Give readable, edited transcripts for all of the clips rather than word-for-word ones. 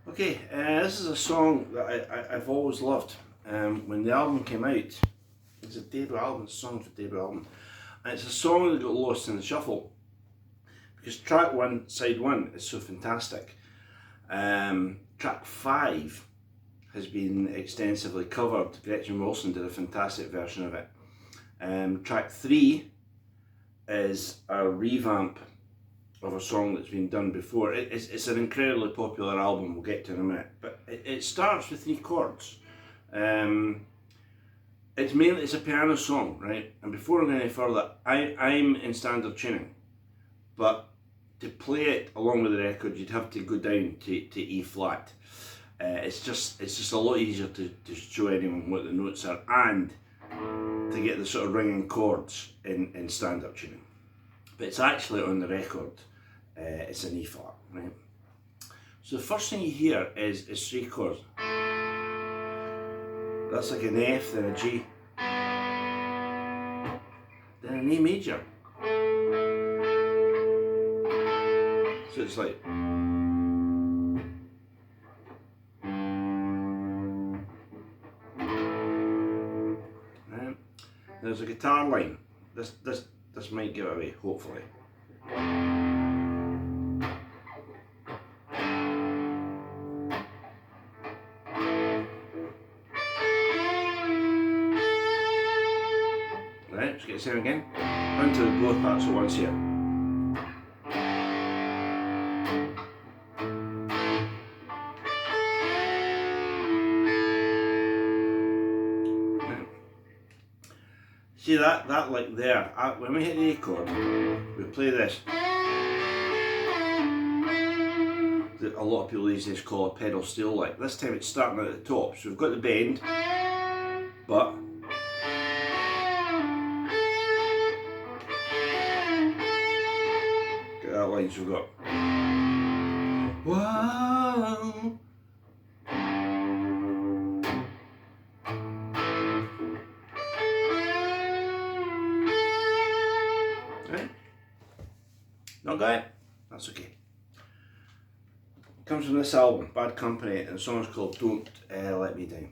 Okay, this is a song that I've always loved. When the album came out, it's a debut album, it's a song for debut album. And it's a song that got lost in the shuffle because track one, side one, is so fantastic. Track five has been extensively covered. Gretchen Wilson did a fantastic version of it. Track three is a revamp of a song that's been done before. It's an incredibly popular album, we'll get to in a minute, but it starts with three chords. It's a piano song, right? And before I go any further, I'm in standard tuning, but to play it along with the record, you'd have to go down to E flat. It's just a lot easier to show anyone what the notes are and to get the sort of ringing chords in standard tuning. But it's actually on the record. It's an E flat, right? So the first thing you hear is three chords. That's like an F, then a G, then an A major. So it's like. Right? There's a guitar line. This might give it away, hopefully. Right, let's get the same again. Run to both parts at once here. Right. See that like there, when we hit the A chord, we play this. That a lot of people these days call a pedal steel lick. This time it's starting at the top, so we've got the bend, but get that line, so we've got wow. Right? Not got it? That's okay. Comes from this album, Bad Company, and the song's called Don't Let Me Down.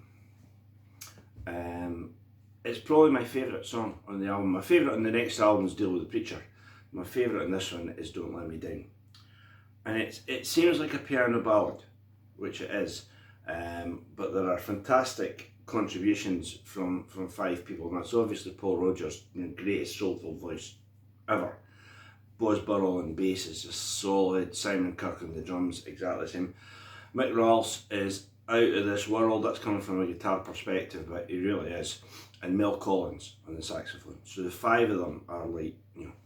It's probably my favourite song on the album. My favourite on the next album is Deal with the Preacher. My favourite on this one is Don't Let Me Down. And it seems like a piano ballad, which it is, but there are fantastic contributions from five people, and that's obviously Paul Rodgers, the greatest soulful voice ever. Boz Burrell on bass is just solid. Simon Kirke on the drums, exactly the same. Mick Ralphs is out of this world. That's coming from a guitar perspective, but he really is. And Mel Collins on the saxophone. So the five of them are like,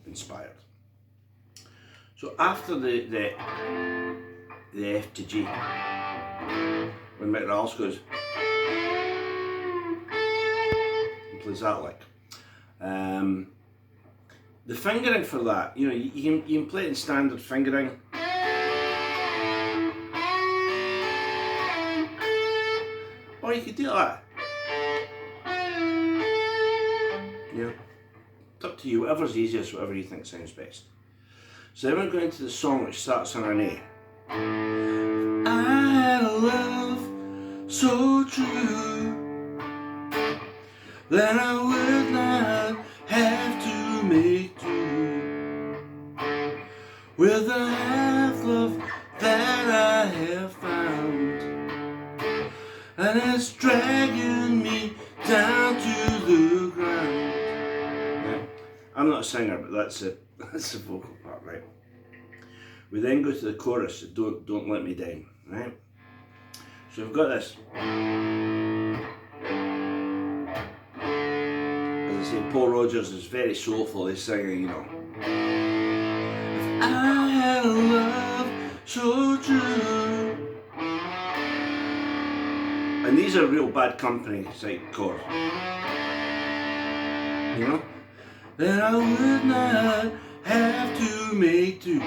inspired. So after the F to G, when Mick Ralphs goes, and plays that lick. The fingering for that, you can play it in standard fingering. Or you could do that. It's up to you, whatever's easiest, whatever you think sounds best. So then we're going to the song which starts on an A. I had a love so true that I would not have to make do with the half-love that I have found, and it's dragging me down to the ground. Right. I'm not a singer, but that's the vocal part, right? We then go to the chorus, so don't let me down, right? So we've got this. As I say, Paul Rodgers is very soulful. He's singing, If I had a love so true. And these are real Bad Company type chords. Then I would not have to make do.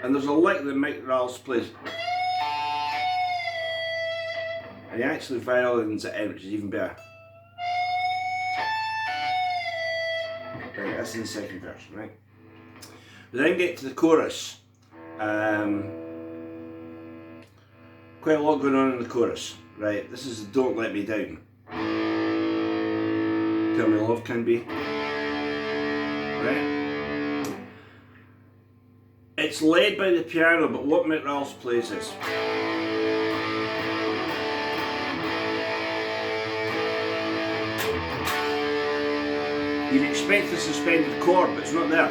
And there's a lick that Mick Ralphs plays. And he actually violins it out, which is even better. Right, that's in the second verse, right? We then get to the chorus. quite a lot going on in the chorus, right? This is Don't Let Me Down. Tell Me Love Can Be, right? It's led by the piano, but what Mick Ralphs plays is you'd expect the suspended chord, but it's not there.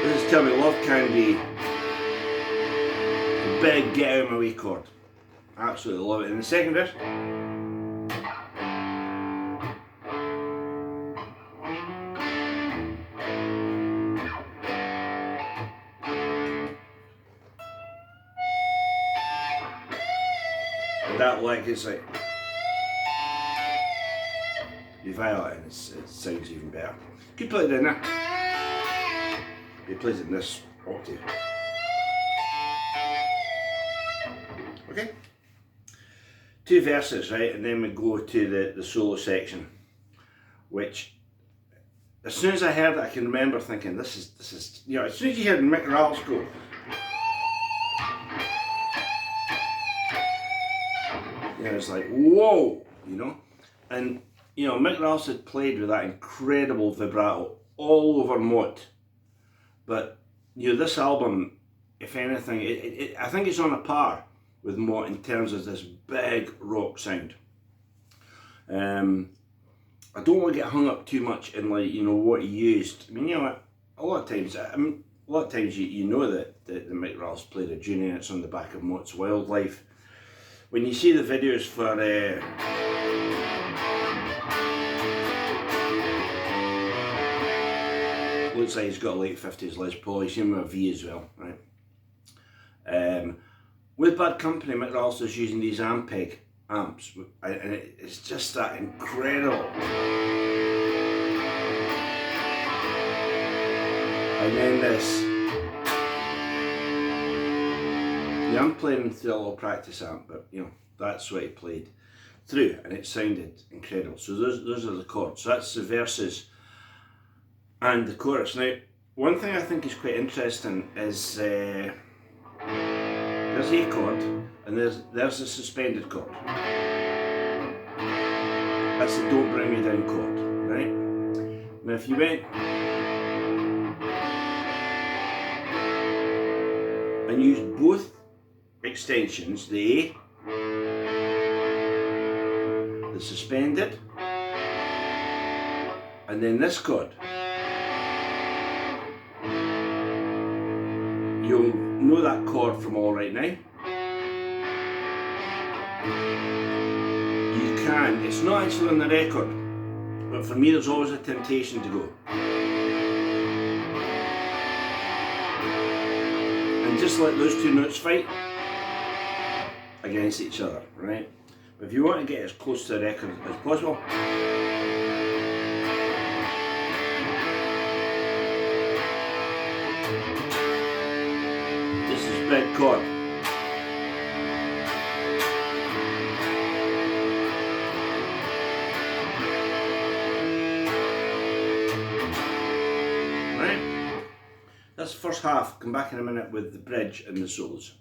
This is Tell Me Love Can Be. The big Get Out of My Way chord. Absolutely love it. In the second verse, and that lick is like you violate and it sounds even better. Could play it in there. He plays it in this octave. Okay? 2 verses, right, and then we go to the solo section, which as soon as I heard it, I can remember thinking, this is, you know, as soon as you hear Mick Ralphs go, you know, it's like, whoa, you know, and you know, Mick Ralphs had played with that incredible vibrato all over Mott, but you know, this album, if anything, I think it's on a par with Mott in terms of this big rock sound. I don't want to get hung up too much in, like, you know, what he used. I mean, you know, a lot of times you know that the Mick Ralphs played a tune and it's on the back of Mott's Wildlife. When you see the videos for looks like he's got a late 50s Les Paul, he's in with a V as well, right? With Bad Company, Mick Ralphs is using these Ampeg amps, and it's just that incredible. And then this. Yeah, I'm playing through a little practice amp, but you know, that's what he played through, and it sounded incredible. So those are the chords. So that's the verses and the chorus. Now, one thing I think is quite interesting is there's A chord and there's a suspended chord. That's the Don't Bring Me Down chord, right? Now if you went and used both extensions, the A, the suspended, and then this chord, you'll know that chord from All Right Now. You can, it's not actually on the record, but for me there's always a temptation to go. And just let those two notes fight against each other, right? But if you want to get as close to the record as possible, this is big chord. Right? That's the first half. Come back in a minute with the bridge and the solos.